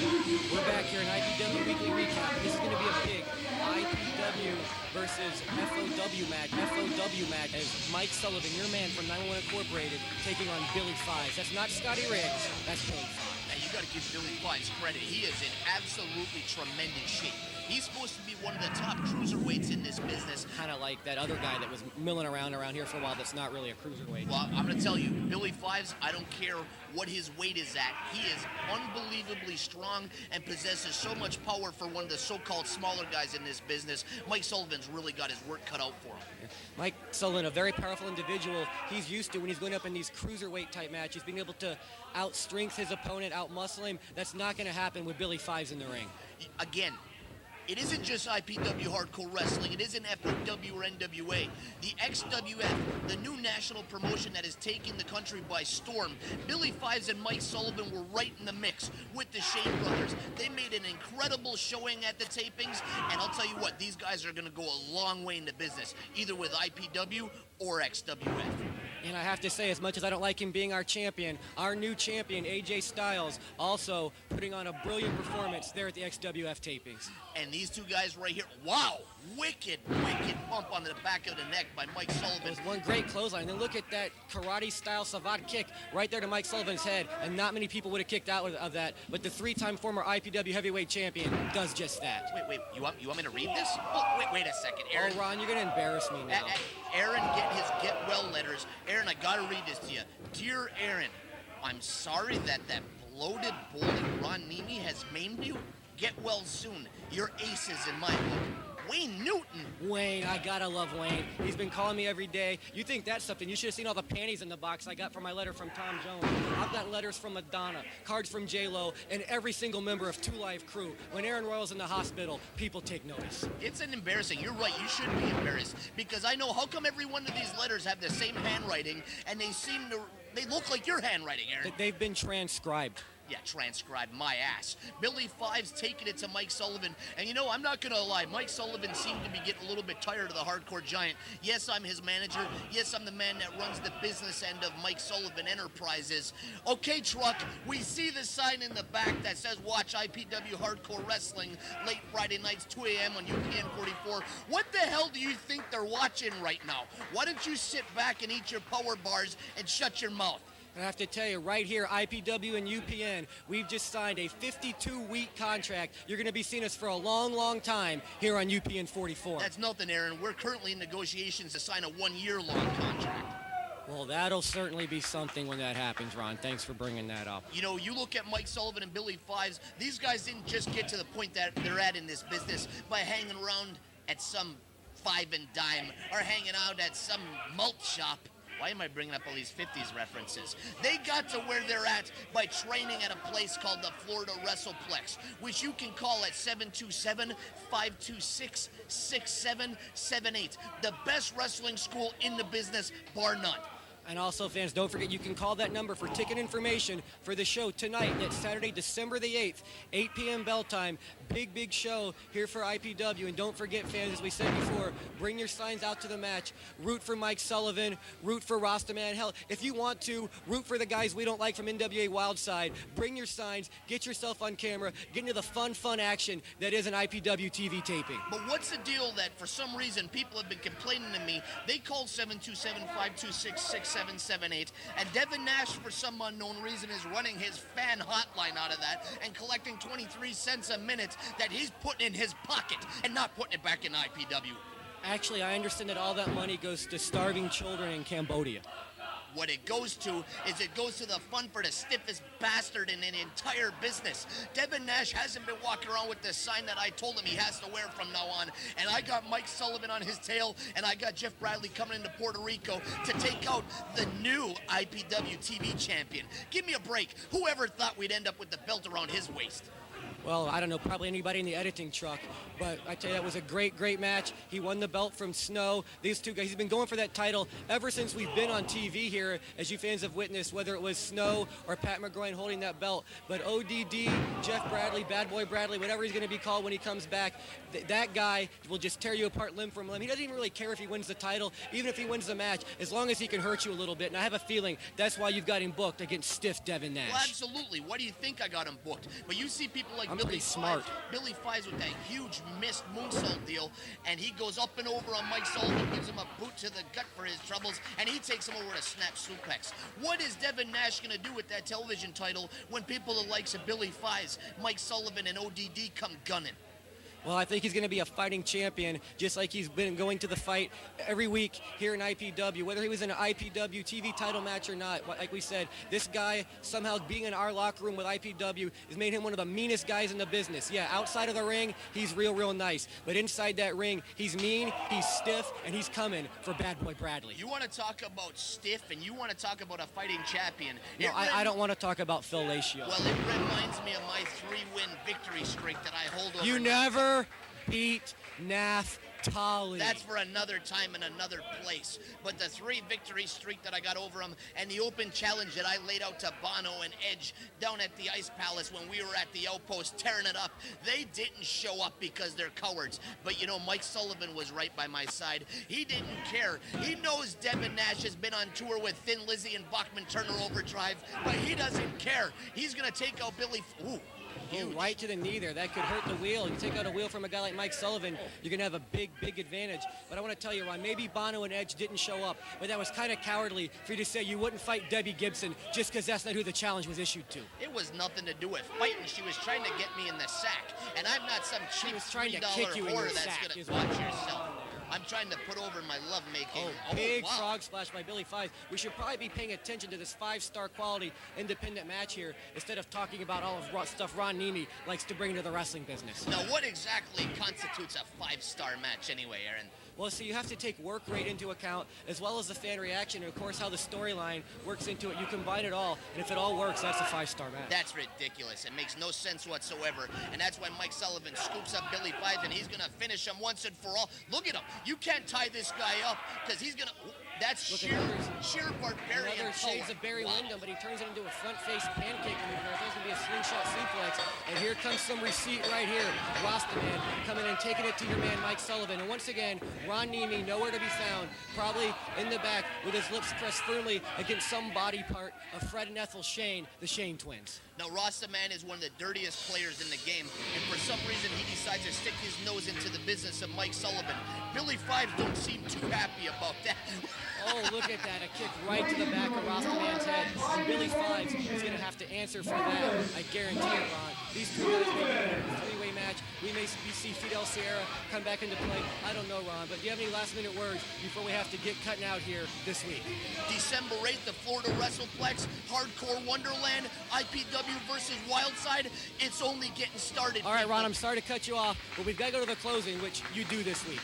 We're back here in IPW Weekly Recap, and this is going to be a big IPW versus FOW match. FOW match as Mike Sullivan, your man from 911 Incorporated, taking on Billy Fives. That's not Scotty Riggs, that's Billy Fives. Now, you got to give Billy Fives credit. He is in absolutely tremendous shape. He's supposed to be one of the top cruiserweights in this business. Kind of like that other guy that was milling around here for a while that's not really a cruiserweight. Well, I'm going to tell you, Billy Fives, I don't care what his weight is at. He is unbelievably strong and possesses so much power for one of the so-called smaller guys in this business. Mike Sullivan's really got his work cut out for him. Yeah. Mike Sullivan, a very powerful individual. He's used to, when he's going up in these cruiserweight type matches, being able to out-strength his opponent, out-muscle him. That's not going to happen with Billy Fives in the ring. Again, it isn't just IPW Hardcore Wrestling. It isn't FOW or NWA. The XWF, the new national promotion that is taking the country by storm. Billy Fives and Mike Sullivan were right in the mix with the Shane brothers. They made an incredible showing at the tapings, and I'll tell you what, these guys are going to go a long way in the business, either with IPW or XWF. And I have to say, as much as I don't like him being our champion, our new champion, AJ Styles, also putting on a brilliant performance there at the XWF tapings. And these two guys right here, wow, wicked bump on the back of the neck by Mike Sullivan. It was one great clothesline. And then look at that karate-style savate kick right there to Mike Sullivan's head. And not many people would have kicked out of that, but the three-time former IPW heavyweight champion does just that. Wait, you want me to read this? Oh, wait a second, Aaron. Oh, Ron, you're going to embarrass me now. Aaron, get his get well letters. Aaron, I gotta read this to you. Dear Aaron, I'm sorry that bloated bully Ron Niemi has maimed you. Get well soon. You're aces in my book. Wayne Newton. Wayne, I gotta love Wayne. He's been calling me every day. You think that's something? You should have seen all the panties in the box I got from my letter from Tom Jones. I've got letters from Madonna, cards from J-Lo, and every single member of 2 Live Crew. When Aaron Royal's in the hospital, people take notice. It's an embarrassing. You're right. You should be embarrassed because I know how come every one of these letters have the same handwriting and they look like your handwriting, Aaron. They've been transcribed. Yeah, transcribe my ass. Billy Fives taking it to Mike Sullivan. And you know, I'm not going to lie. Mike Sullivan seemed to be getting a little bit tired of the Hardcore Giant. Yes, I'm his manager. Yes, I'm the man that runs the business end of Mike Sullivan Enterprises. Okay, truck, we see the sign in the back that says watch IPW Hardcore Wrestling late Friday nights, 2 a.m. on UPN 44. What the hell do you think they're watching right now? Why don't you sit back and eat your power bars and shut your mouth? I have to tell you, right here, IPW and UPN, we've just signed a 52-week contract. You're going to be seeing us for a long, long time here on UPN 44. That's nothing, Aaron. We're currently in negotiations to sign a 1-year-long contract. Well, that'll certainly be something when that happens, Ron. Thanks for bringing that up. You know, you look at Mike Sullivan and Billy Fives, these guys didn't just get to the point that they're at in this business by hanging around at some five and dime or hanging out at some malt shop. Why am I bringing up all these 50s references? They got to where they're at by training at a place called the Florida WrestlePlex, which you can call at 727-526-6778. The best wrestling school in the business, bar none. And also, fans, don't forget you can call that number for ticket information for the show tonight. That's Saturday, December the 8th, 8 p.m. bell time. Big show here for IPW. And don't forget, fans, as we said before, bring your signs out to the match. Root for Mike Sullivan. Root for Rastaman. Hell, if you want to, root for the guys we don't like from NWA Wildside. Bring your signs. Get yourself on camera. Get into the fun action that is an IPW TV taping. But what's the deal that for some reason people have been complaining to me? They called 727-526-6778, and Devin Nash, for some unknown reason, is running his fan hotline out of that and collecting 23 cents a minute that he's putting in his pocket and not putting it back in IPW. Actually, I understand that all that money goes to starving children in Cambodia. What it goes to is it goes to the fund for the stiffest bastard in an entire business. Devin Nash hasn't been walking around with this sign that I told him he has to wear from now on. And I got Mike Sullivan on his tail, and I got Jeff Bradley coming into Puerto Rico to take out the new IPW TV champion. Give me a break. Whoever thought we'd end up with the belt around his waist? Well, I don't know, probably anybody in the editing truck, but I tell you, that was a great, great match. He won the belt from Snow. These two guys, he's been going for that title ever since we've been on TV here, as you fans have witnessed, whether it was Snow or Pat McGroin holding that belt. But ODD, Jeff Bradley, Bad Boy Bradley, whatever he's going to be called when he comes back, that guy will just tear you apart limb from limb. He doesn't even really care if he wins the title, even if he wins the match, as long as he can hurt you a little bit. And I have a feeling that's why you've got him booked against stiff Devin Nash. Well, absolutely. Why do you think I got him booked? But you see people like I'm Billy pretty smart. Billy Fives with that huge missed moonsault deal, and he goes up and over on Mike Sullivan, gives him a boot to the gut for his troubles, and he takes him over to snap suplex. What is Devin Nash going to do with that television title when people the likes of Billy Fives, Mike Sullivan, and ODD come gunning? Well, I think he's going to be a fighting champion, just like he's been going to the fight every week here in IPW. Whether he was in an IPW TV title match or not, like we said, this guy somehow being in our locker room with IPW has made him one of the meanest guys in the business. Yeah, outside of the ring, he's real nice. But inside that ring, he's mean, he's stiff, and he's coming for Bad Boy Bradley. You want to talk about stiff, and you want to talk about a fighting champion. No, I don't want to talk about Phil Lacio. Well, it reminds me of my 3-win victory streak that I hold over. You never beat Naftali. That's for another time and another place. But the 3 victory streak that I got over him, and the open challenge that I laid out to Bono and Edge down at the Ice Palace when we were at the Outpost tearing it up, they didn't show up because they're cowards. But you know, Mike Sullivan was right by my side. He didn't care. He knows Devin Nash has been on tour with Thin Lizzy and Bachman Turner Overdrive, but he doesn't care. He's going to take out Billy. Ooh. Oh, right to the knee there. That could hurt the wheel. You take out a wheel from a guy like Mike Sullivan, you're going to have a big advantage. But I want to tell you, Ron, maybe Bono and Edge didn't show up, but that was kind of cowardly for you to say you wouldn't fight Debbie Gibson just because that's not who the challenge was issued to. It was nothing to do with fighting. She was trying to get me in the sack, and I'm not some cheap $3 whore that's going to watch yourself. I'm trying to put over my lovemaking. Big frog splash by Billy Fives. We should probably be paying attention to this 5-star quality independent match here instead of talking about all of stuff Ron Niemi likes to bring to the wrestling business. Now, what exactly constitutes a 5-star match anyway, Aaron? Well, so you have to take work rate into account, as well as the fan reaction, and of course how the storyline works into it. You combine it all, and if it all works, that's a 5-star match. That's ridiculous. It makes no sense whatsoever, and that's why Mike Sullivan scoops up Billy Fives, and he's going to finish him once and for all. Look at him. You can't tie this guy up, because he's going to... That's sheer barbarian Another shades of Barry Windham, but he turns it into a front-face pancake maneuver. There's going to be a slingshot suplex. And here comes some receipt right here. Rastaman coming in, taking it to your man, Mike Sullivan. And once again, Ron Niemi nowhere to be found. Probably in the back with his lips pressed firmly against some body part of Fred and Ethel Shane, the Shane twins. Now, Rastaman is one of the dirtiest players in the game, and for some reason he decides to stick his nose into the business of Mike Sullivan. Billy Fives don't seem too happy about that. Oh, look at that. A kick right to the back of Rastaman's head. And Billy Fives is going to have to answer for that. I guarantee it, Ron. These two guys may be in a 3-way match. We may see Fidel Sierrra come back into play. I don't know, Ron, but do you have any last-minute words before we have to get cutting out here this week? December 8th, the Florida WrestlePlex, Hardcore Wonderland, IPW versus Wildside. It's only getting started. All right, Ron, I'm sorry to cut you off, but we've got to go to the closing, which you do this week.